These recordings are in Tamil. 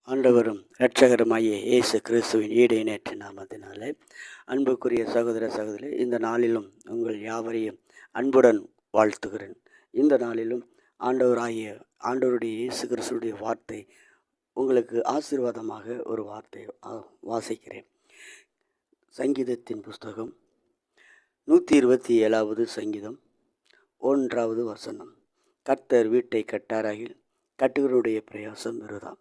ஆண்டவரும் இரட்சகருமாகிய இயேசு கிறிஸ்துவின் ஈடு இணையற்ற நாமத்தினாலே அன்புக்குரிய சகோதர சகோதரி, இந்த நாளிலும் உங்கள் யாவரையும் அன்புடன் வாழ்த்துகிறேன். இந்த நாளிலும் ஆண்டவருடைய இயேசு கிறிஸ்துடைய வார்த்தை உங்களுக்கு ஆசீர்வாதமாக ஒரு வார்த்தை வாசிக்கிறேன். சங்கீதத்தின் புஸ்தகம் 127வது சங்கீதம் 1வது வசனம். கர்த்தர் வீட்டை கட்டாராகில் கட்டுகிறவருடைய பிரயாசம் விருதா.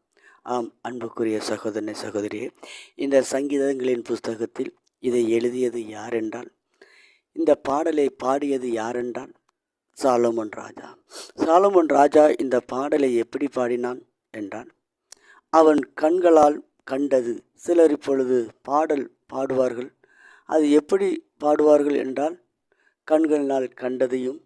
ஆம், அன்புக்குரிய சகோதரனை சகோதரியே, இந்த சங்கீதங்களின் புஸ்தகத்தில் இதை எழுதியது யாரென்றால், இந்த பாடலை பாடியது யாரென்றால் சாலமோன் ராஜா. சாலமோன் ராஜா இந்த பாடலை எப்படி பாடினான் என்றால், அவன் கண்களால் கண்டது. சிலர் இப்பொழுது பாடல் பாடுவார்கள். அது எப்படி பாடுவார்கள் என்றால், கண்களால் கண்டதையும்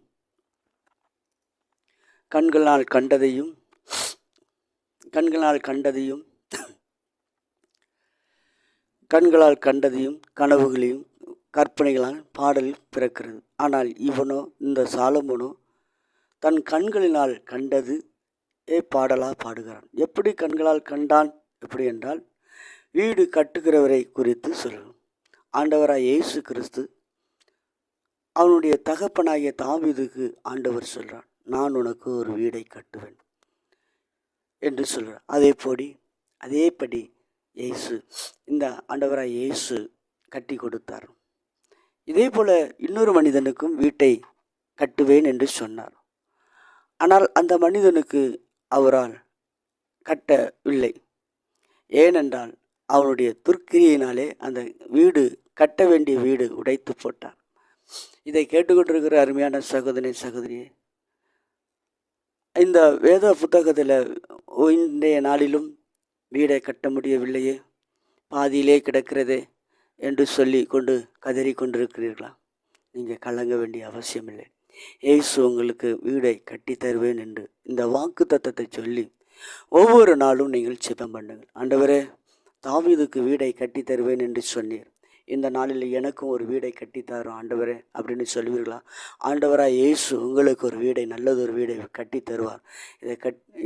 கனவுகளையும் கற்பனைகளால் பாடல் பிறக்கிறது. ஆனால் இவனோ, இந்த சாலமோனோ, தன் கண்களினால் கண்டது பாடலாக பாடுகிறான். எப்படி கண்களால் கண்டான்? எப்படி என்றால், வீடு கட்டுகிறவரை குறித்து சொல்லும். ஆண்டவராய் இயேசு கிறிஸ்து அவனுடைய தகப்பனாகிய தாவீதுக்கு ஆண்டவர் சொல்கிறான், நான் உனக்கு ஒரு வீடை கட்டுவேன் என்று சொல்கிறார். அதேபடி இயேசு, இந்த ஆண்டவராய் இயேசு கட்டி கொடுத்தார். இதே போல இன்னொரு மனிதனுக்கும் வீட்டை கட்டுவேன் என்று சொன்னார். ஆனால் அந்த மனிதனுக்கு அவரால் கட்டவில்லை. ஏனென்றால் அவனுடைய துர்க்கிரியினாலே அந்த வீடு, கட்ட வேண்டிய வீடு உடைத்து போட்டார். இதை கேட்டுக்கொண்டிருக்கிற அருமையான சகோதரியே, இந்த வேத புத்தகத்தில் இன்றைய நாளிலும் வீடை கட்ட முடியவில்லையே, பாதியிலே கிடக்கிறதே என்று சொல்லி கொண்டு கதறி கொண்டிருக்கிறீர்களா? நீங்கள் கலங்க வேண்டிய அவசியமில்லை. இயேசு உங்களுக்கு வீடை கட்டி தருவேன் என்று இந்த வாக்கு தத்தத்தை சொல்லி ஒவ்வொரு நாளும் நீங்கள் ஜெபம் பண்ணுங்கள். ஆண்டவரே, தாவீதுக்கு வீடை கட்டி தருவேன் என்று சொன்னீர், இந்த நாளில் எனக்கும் ஒரு வீடை கட்டித்தரும் ஆண்டவரே அப்படின்னு சொல்லுவீர்களா? ஆண்டவராக இயேசு உங்களுக்கு ஒரு வீடை, நல்லதொரு வீடை கட்டி தருவார்.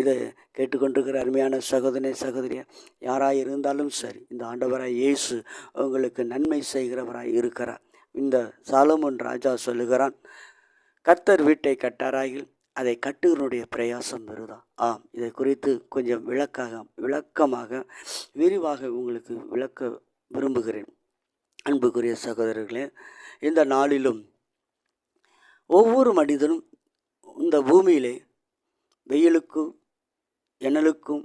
இதை கேட்டுக்கொண்டிருக்கிற அருமையான சகோதரியா, யாராக இருந்தாலும் சரி, இந்த ஆண்டவராக இயேசு உங்களுக்கு நன்மை செய்கிறவராய் இருக்கிறார். இந்த சாலமோன் ராஜா சொல்லுகிறான், கர்த்தர் வீட்டை கட்டாராகில் அதை கட்டுகிறனுடைய பிரயாசம் வருதா. ஆம், இதை குறித்து கொஞ்சம் விளக்கமாக விரிவாக உங்களுக்கு விளக்க விரும்புகிறேன். அன்புக்குரிய சகோதரர்களே, இந்த நாளிலும் ஒவ்வொரு மனிதனும் இந்த பூமியிலே வெயிலுக்கும் எனலுக்கும்